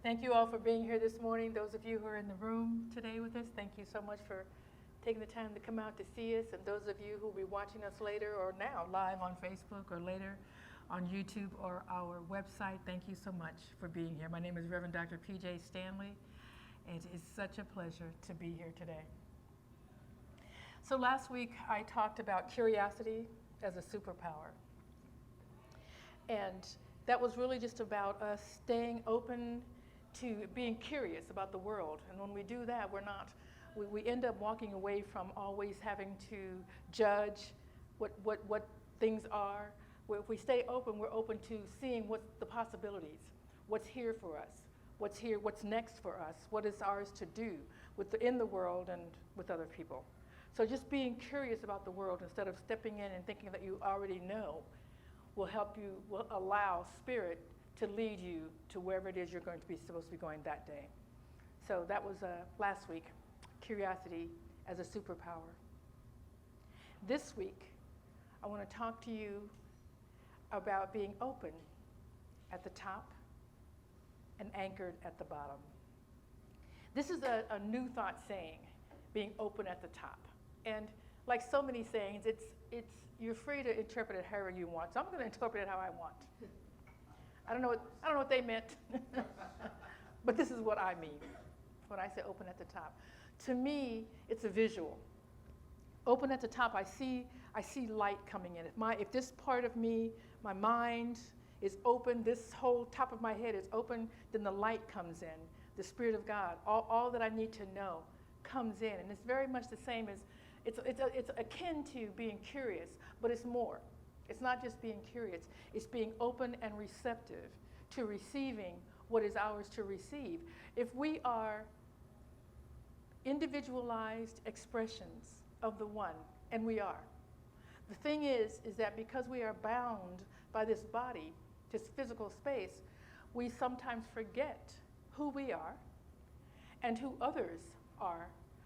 Thank you all for being here this morning. Those of you who are in the room today with us, thank you so much for taking the time to come out to see us. And those of you who will be watching us later or now live on Facebook or later on YouTube or our website, thank you so much for being here. My name is Reverend Dr. Pjae Stanley. It is such a pleasure to be here today. So last week I talked about curiosity as a superpower. And that was really just about us staying open to being curious about the world. And when we do that, we end up walking away from always having to judge what things are. If we stay open, we're open to seeing what's the possibilities, what's here for us, what's next for us, what is ours to do in the world and with other people. So just being curious about the world instead of stepping in and thinking that you already know will allow Spirit to lead you to wherever it is you're supposed to be going that day. So that was last week, curiosity as a superpower. This week, I want to talk to you about being open at the top and anchored at the bottom. This is a new thought saying, being open at the top. And like so many sayings, you're free to interpret it however you want. So I'm going to interpret it how I want. I don't know what they meant, but this is what I mean when I say open at the top. To me, it's a visual. Open at the top, I see light coming in. If this part of me, my mind is open, this whole top of my head is open, then the light comes in. The Spirit of God, all that I need to know comes in. And it's very much the same as, it's akin to being curious, but it's more. It's not just being curious, it's being open and receptive to receiving what is ours to receive. If we are individualized expressions of the one, and we are, the thing is that because we are bound by this body, this physical space, we sometimes forget who we are and who others are.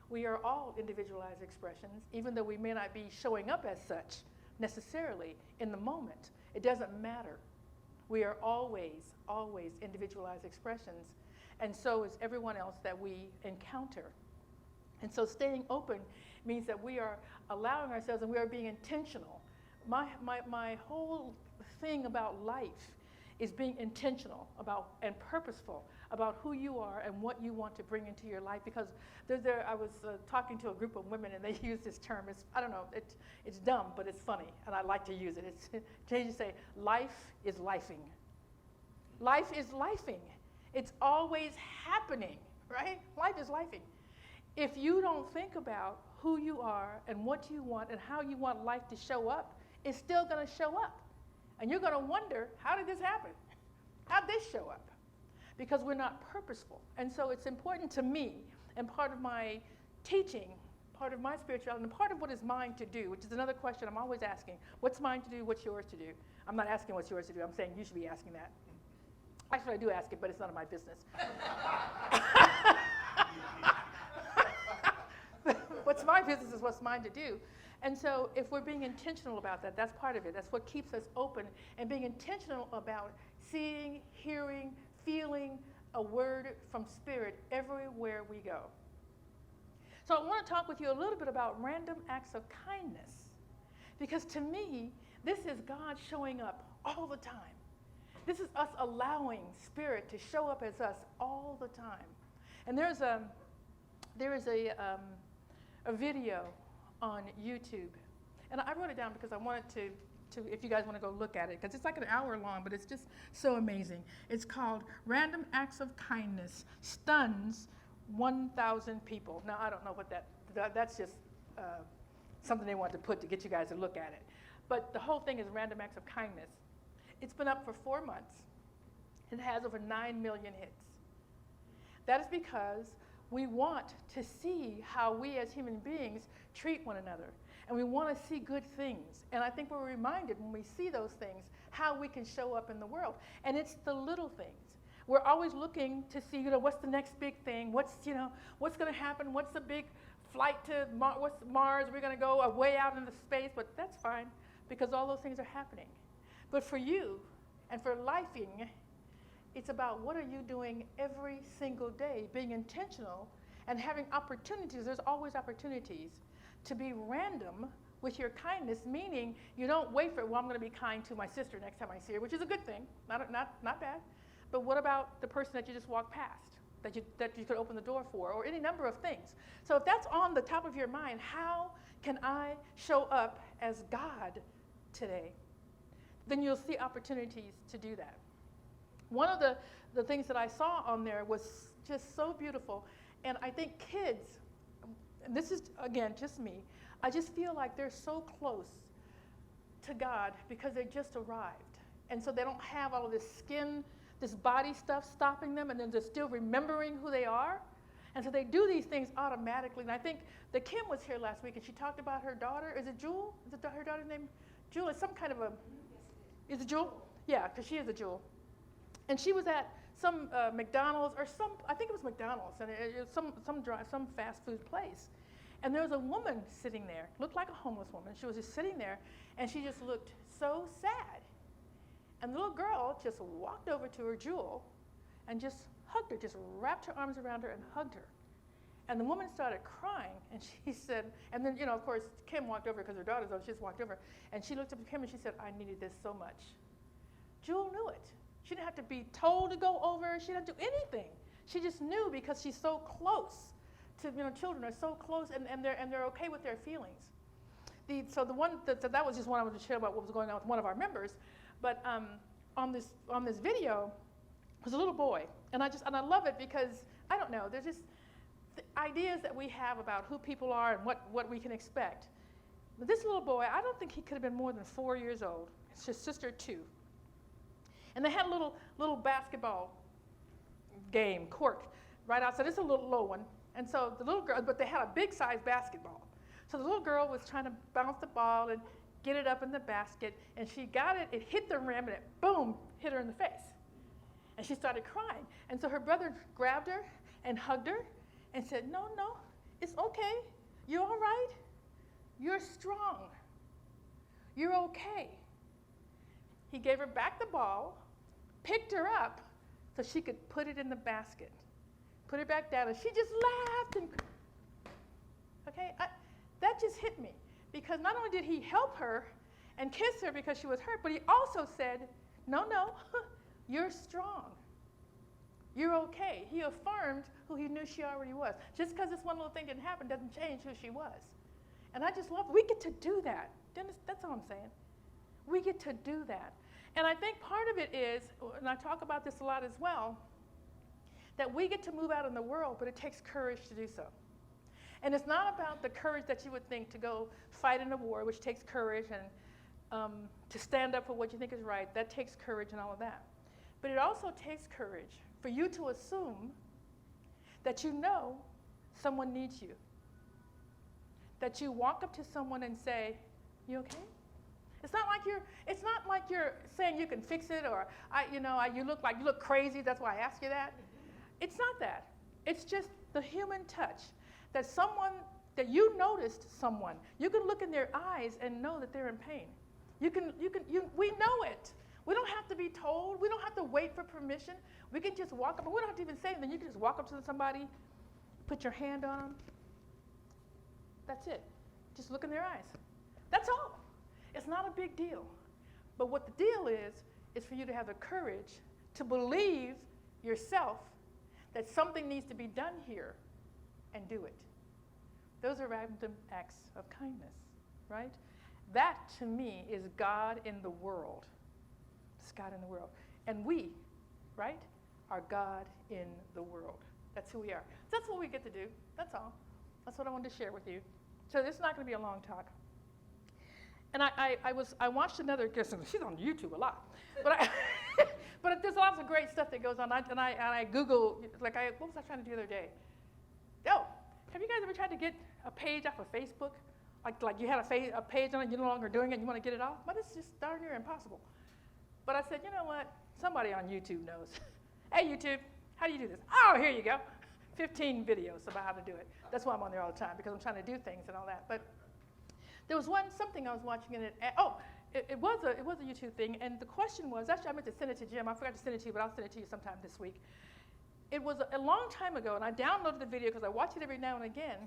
We are all individualized expressions, even though we may not be showing up as such necessarily in the moment. It doesn't matter. We are always individualized expressions, and so is everyone else that we encounter. And so staying open means that we are allowing ourselves and we are being intentional. My whole thing about life is being intentional about and purposeful about who you are and what you want to bring into your life. Because I was talking to a group of women and they use this term. I don't know, it's dumb, but it's funny, and I like to use it. They just say, life is lifing. Life is lifing. It's always happening, right? Life is lifing. If you don't think about who you are and what you want and how you want life to show up, it's still going to show up. And you're going to wonder, how did this happen? How did this show up? Because we're not purposeful. And so it's important to me, and part of my teaching, part of my spirituality, and part of what is mine to do, which is another question I'm always asking. What's mine to do? What's yours to do? I'm not asking what's yours to do. I'm saying you should be asking that. Actually, I do ask it, but it's none of my business. What's my business is what's mine to do. And so if we're being intentional about that, that's part of it. That's what keeps us open, and being intentional about seeing, hearing, feeling a word from Spirit everywhere we go. So I want to talk with you a little bit about random acts of kindness, because to me, this is God showing up all the time. This is us allowing Spirit to show up as us all the time. And there is a video on YouTube, and I wrote it down because I wanted to if you guys want to go look at it, because it's like an hour long, but it's just so amazing. It's called Random Acts of Kindness Stuns 1,000 People. Now, I don't know what that's just something they wanted to put to get you guys to look at it. But the whole thing is Random Acts of Kindness. It's been up for 4 months. It has over 9 million hits. That is because we want to see how we as human beings treat one another. And we want to see good things. And I think we're reminded when we see those things how we can show up in the world. And it's the little things. We're always looking to see, what's the next big thing? What's going to happen? What's the big flight to Mars? We're going to go way out into space, but that's fine because all those things are happening. But for you and for lifing It's about what are you doing every single day, being intentional and having opportunities. There's always opportunities to be random with your kindness, meaning you don't wait for, well, I'm going to be kind to my sister next time I see her, which is a good thing, not bad. But what about the person that you just walked past, that you could open the door for, or any number of things? So if that's on the top of your mind, how can I show up as God today? Then you'll see opportunities to do that. One of the things that I saw on there was just so beautiful, and I think kids, and this is, again, just me, I just feel like they're so close to God because they just arrived. And so they don't have all of this skin, this body stuff stopping them, and then they're still remembering who they are. And so they do these things automatically. And I think that Kim was here last week, and she talked about her daughter. Is it Jewel? Is it her daughter's name? Jewel is some kind of a, is it Jewel? Yeah, because she is a Jewel. And she was at some McDonald's or some, I think it was McDonald's, and it was some fast food place. And there was a woman sitting there, looked like a homeless woman. She was just sitting there, and she just looked so sad. And the little girl just walked over to her, Jewel, and just hugged her, just wrapped her arms around her and hugged her. And the woman started crying, and she said, and then, of course, Kim walked over because her daughter's over, she just walked over, and she looked up at Kim and she said, I needed this so much. Jewel knew it. She didn't have to be told to go over, she didn't do anything. She just knew because she's so close to, children are so close and they're okay with their feelings. So that was just one I wanted to share about what was going on with one of our members. But on this video was a little boy, and I love it because I don't know. There's just ideas that we have about who people are and what we can expect. But this little boy, I don't think he could have been more than 4 years old. It's his sister 2, and they had a little basketball game court right outside. This is a little low one, and so the little girl, but they had a big size basketball. So the little girl was trying to bounce the ball and get it up in the basket, and she got it, it hit the rim, and it, boom, hit her in the face. And she started crying. And so her brother grabbed her and hugged her and said, no, it's okay. You're all right. You're strong. You're okay. He gave her back the ball, picked her up so she could put it in the basket, put her back down, and she just laughed. And okay, that just hit me. Because not only did he help her and kiss her because she was hurt, but he also said, no, you're strong. You're okay. He affirmed who he knew she already was. Just because this one little thing didn't happen doesn't change who she was. And I just love it. We get to do that. Dennis, that's all I'm saying. We get to do that. And I think part of it is, and I talk about this a lot as well, that we get to move out in the world, but it takes courage to do so. And it's not about the courage that you would think to go fight in a war, which takes courage, and to stand up for what you think is right. That takes courage and all of that. But it also takes courage for you to assume that you know someone needs you. That you walk up to someone and say, you okay? It's not like you're saying you can fix it, or you look crazy, that's why I asked you that. It's not that. It's just the human touch. That you noticed someone. You can look in their eyes and know that they're in pain. We know it. We don't have to be told. We don't have to wait for permission. We can just walk up, and we don't have to even say anything. You can just walk up to somebody, put your hand on them. That's it. Just look in their eyes. That's all. It's not a big deal. But what the deal is for you to have the courage to believe yourself that something needs to be done here and do it. Those are random acts of kindness, right? That, to me, is God in the world. It's God in the world. And we, right, are God in the world. That's who we are. That's what we get to do. That's all. That's what I wanted to share with you. So this is not going to be a long talk. And I watched another, because she's on YouTube a lot, but there's lots of great stuff that goes on. And I Google, what was I trying to do the other day? Oh, have you guys ever tried to get a page off of Facebook? Like you had a page on it, you're no longer doing it, and you want to get it off? But it's just darn near impossible. But I said, you know what? Somebody on YouTube knows. Hey, YouTube, how do you do this? Oh, here you go. 15 videos about how to do it. That's why I'm on there all the time, because I'm trying to do things and all that. But there was something I was watching, and it was a YouTube thing, and the question was, actually I meant to send it to Jim. I forgot to send it to you, but I'll send it to you sometime this week. It was a long time ago, and I downloaded the video because I watch it every now and again.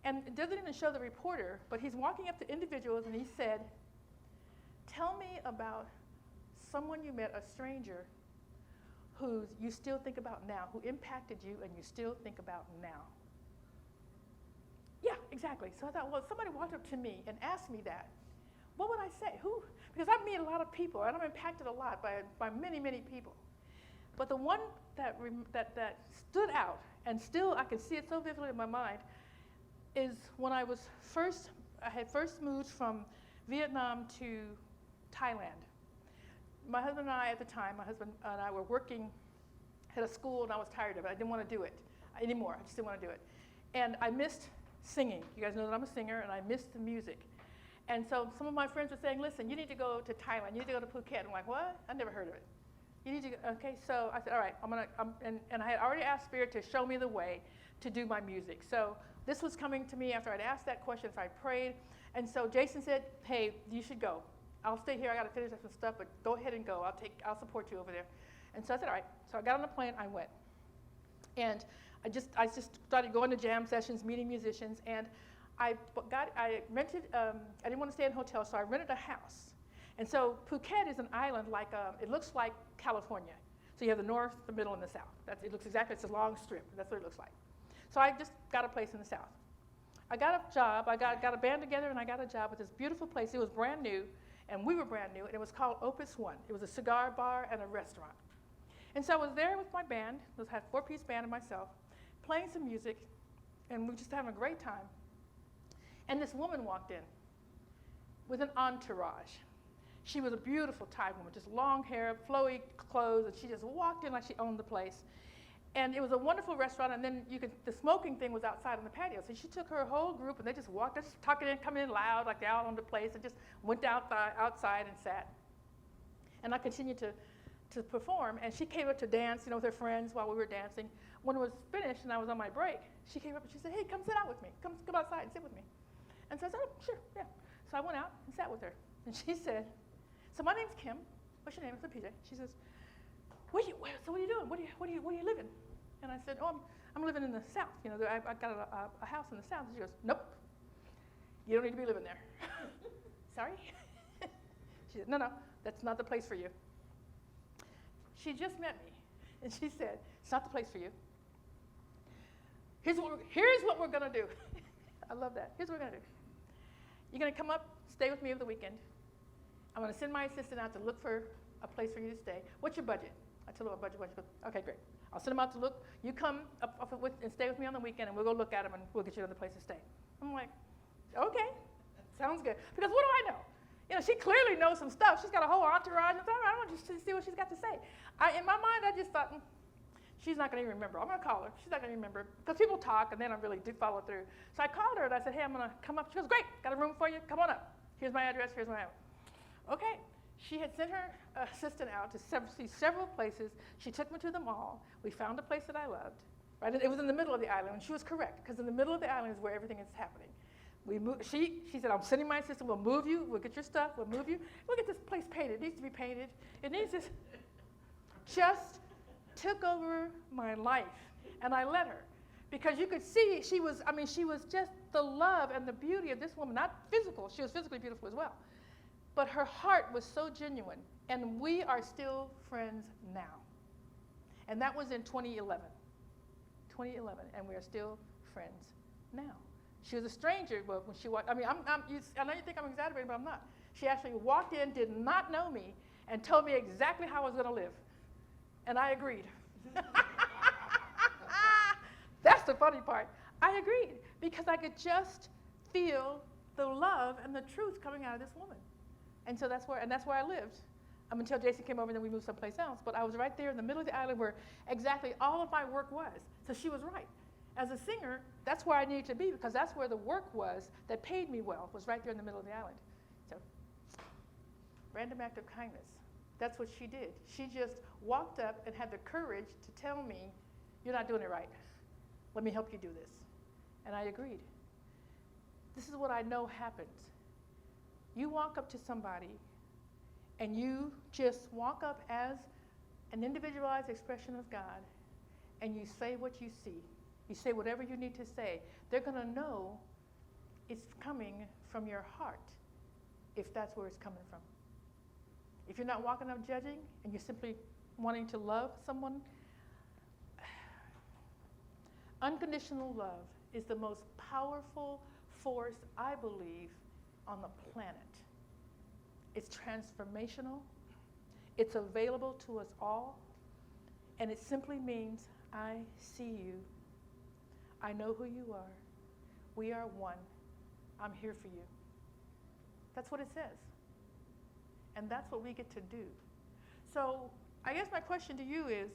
And it doesn't even show the reporter, but he's walking up to individuals and he said, tell me about someone you met, a stranger, who you still think about now, who impacted you and you still think about now. Yeah, exactly. So I thought, well, if somebody walked up to me and asked me that, what would I say? Who? Because I've met a lot of people, and I'm impacted a lot by many, many people. But the one that stood out, and still I can see it so vividly in my mind, is when I had first moved from Vietnam to Thailand. My husband and I at the time, my husband and I were working at a school, and I was tired of it. I didn't want to do it anymore. I just didn't want to do it. And I missed singing. You guys know that I'm a singer, and I missed the music. And so some of my friends were saying, listen, you need to go to Thailand. You need to go to Phuket. I'm like, what? I never heard of it. You need to go. Okay, so I said, all right, and I had already asked Spirit to show me the way to do my music. So this was coming to me after I'd asked that question, so I prayed. And so Jason said, hey, you should go. I'll stay here. I got to finish up some stuff, but go ahead and go. I'll support you over there. And so I said, all right. So I got on the plane. I went. And I just started going to jam sessions, meeting musicians, and I rented, I didn't want to stay in a hotel, so I rented a house. And so Phuket is an island like, it looks like California. So you have the north, the middle, and the south. It looks exactly, it's a long strip. That's what it looks like. So I just got a place in the south. I got a job, I got a band together, and I got a job at this beautiful place. It was brand new, and we were brand new, and it was called Opus One. It was a cigar bar and a restaurant. And so I was there with my band, I had a 4-piece band and myself, playing some music, and we were just having a great time. And this woman walked in with an entourage. She was a beautiful Thai woman, just long hair, flowy clothes, and she just walked in like she owned the place. And it was a wonderful restaurant, and then the smoking thing was outside on the patio. So she took her whole group, and they just walked, just talking in, coming in loud, like they all owned the place, and just went outside and sat. And I continued to perform, and she came up to dance, with her friends while we were dancing. When it was finished and I was on my break, she came up and she said, hey, come sit out with me. Come outside and sit with me. And so I said, oh, sure, yeah. So I went out and sat with her. And she said, so my name's Kim. What's your name? I said, Pjae. She says, so what are you doing? Where are you living? And I said, oh, I'm living in the South. I got a house in the South. And she goes, nope. You don't need to be living there. Sorry? She said, no, that's not the place for you. She just met me. And she said, it's not the place for you. Here's what we're going to do. I love that. Here's what we're going to do. You're going to come up, stay with me over the weekend. I'm going to send my assistant out to look for a place for you to stay. What's your budget? I told her my budget. Okay, great. I'll send them out to look. You come up and stay with me on the weekend, and we'll go look at them, and we'll get you another place to stay. I'm like, okay, sounds good. Because what do I know? She clearly knows some stuff. She's got a whole entourage. And I want to see what she's got to say. In my mind, I just thought, she's not going to even remember. I'm going to call her. She's not going to remember. Because people talk, and they don't really do follow through. So I called her, and I said, hey, I'm going to come up. She goes, great. Got a room for you. Come on up. Here's my address. Here's my address. Okay. She had sent her assistant out to see several places. She took me to them all. We found a place that I loved. Right? It was in the middle of the island, and she was correct, because in the middle of the island is where everything is happening. She said, I'm sending my assistant. We'll move you. We'll get your stuff. We'll move you. We'll get this place painted. It needs to be painted. It needs this. Just took over my life, and I let her. Because you could see she was just the love and the beauty of this woman, not physical. She was physically beautiful as well. But her heart was so genuine, and we are still friends now. And that was in 2011. 2011, and we are still friends now. She was a stranger, but when she walked, I know you think I'm exaggerating, but I'm not. She actually walked in, did not know me, and told me exactly how I was going to live. And I agreed. That's the funny part. I agreed, because I could just feel the love and the truth coming out of this woman. And so that's where I lived until Jason came over, and then we moved someplace else. But I was right there in the middle of the island where exactly all of my work was. So she was right. As a singer, that's where I needed to be, because that's where the work was that paid me well, was right there in the middle of the island. So, random act of kindness. That's what she did. She just walked up and had the courage to tell me, you're not doing it right. Let me help you do this. And I agreed. This is what I know happens. You walk up to somebody and you just walk up as an individualized expression of God, and you say what you see. You say whatever you need to say. They're going to know it's coming from your heart, if that's where it's coming from. If you're not walking up judging and you're simply wanting to love someone, unconditional love is the most powerful force, I believe, on the planet. It's transformational. It's available to us all. And it simply means, I see you. I know who you are. We are one. I'm here for you. That's what it says. And that's what we get to do. So I guess my question to you is,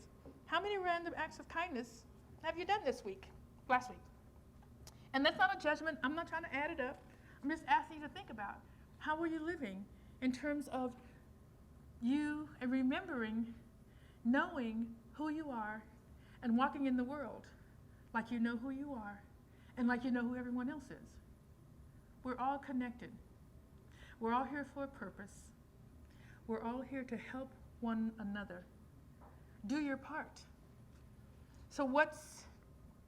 how many random acts of kindness have you done this week, last week? And that's not a judgment. I'm not trying to add it up. I'm just asking you to think about, how are you living in terms of you and remembering, knowing who you are, and walking in the world like you know who you are and like you know who everyone else is. We're all connected. We're all here for a purpose. We're all here to help one another. Do your part. So what's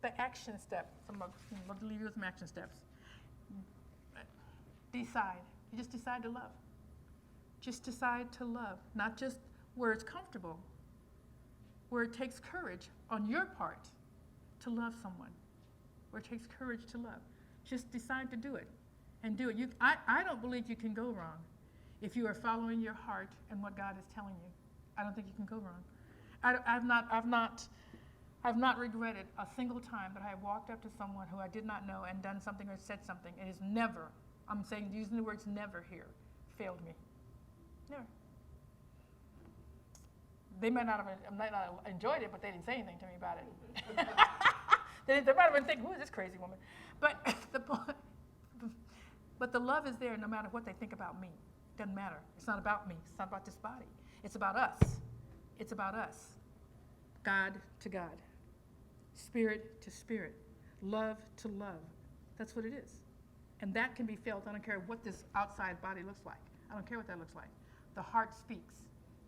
the action step? I'll leave you with some action steps. Decide. You just decide to love. Just decide to love. Not just where it's comfortable, where it takes courage on your part to love someone, where it takes courage to love. Just decide to do it and do it. I don't believe you can go wrong if you are following your heart and what God is telling you. I don't think you can go wrong. I've not regretted a single time that I have walked up to someone who I did not know and done something or said something. It has never, I'm saying, using the words never here, failed me. Never. They might not have enjoyed it, but they didn't say anything to me about it. They might have been thinking, who is this crazy woman? But the love is there no matter what they think about me. It doesn't matter. It's not about me. It's not about this body. It's about us. It's about us. God to God. Spirit to spirit. Love to love. That's what it is. And that can be felt. I don't care what this outside body looks like. I don't care what that looks like. The heart speaks.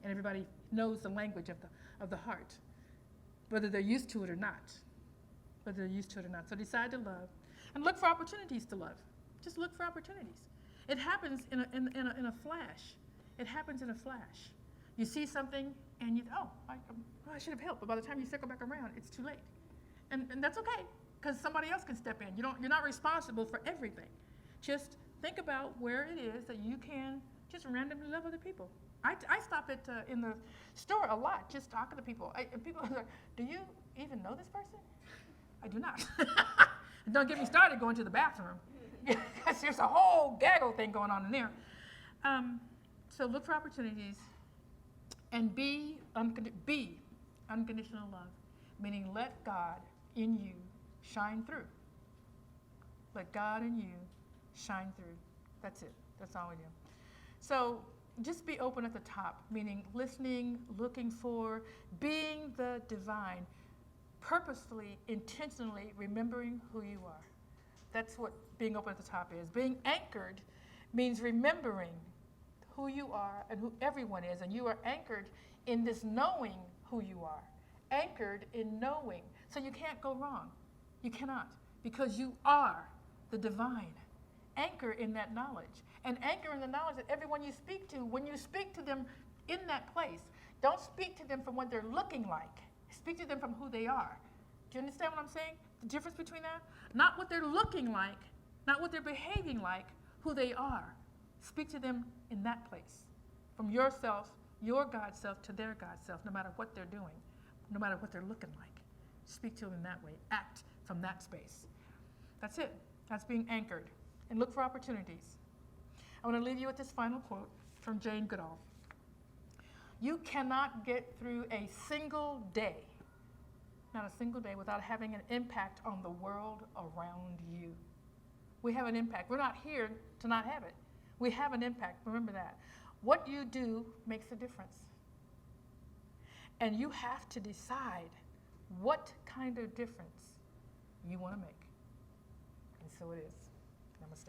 And everybody knows the language of the heart, whether they're used to it or not. Whether they're used to it or not. So decide to love. And look for opportunities to love. Just look for opportunities. It happens in a flash. It happens in a flash. You see something and you, I should have helped. But by the time you circle back around, it's too late. And that's okay, because somebody else can step in. You're not responsible for everything. Just think about where it is that you can just randomly love other people. I stop in the store a lot, just talking to people. And people are like, do you even know this person? I do not. And don't get me started going to the bathroom. Because there's a whole gaggle thing going on in there. So look for opportunities and be unconditional love, meaning let God in you shine through. Let God in you shine through. That's it. That's all we do. So just be open at the top, meaning listening, looking for, being the divine, purposefully, intentionally remembering who you are. That's what being open at the top is. Being anchored means remembering who you are and who everyone is, and you are anchored in this knowing who you are. Anchored in knowing. So you can't go wrong. You cannot, because you are the divine. Anchor in that knowledge. And anchor in the knowledge that everyone you speak to, when you speak to them in that place, don't speak to them from what they're looking like. Speak to them from who they are. Do you understand what I'm saying? The difference between that? Not what they're looking like, not what they're behaving like, who they are. Speak to them in that place. From yourself, your God self, to their God self, no matter what they're doing, no matter what they're looking like. Speak to them in that way. Act from that space. That's it. That's being anchored. And look for opportunities. I want to leave you with this final quote from Jane Goodall. You cannot get through a single day, not a single day, without having an impact on the world around you. We have an impact. We're not here to not have it. We have an impact. Remember that. What you do makes a difference. And you have to decide what kind of difference you want to make. And so it is. Namaste.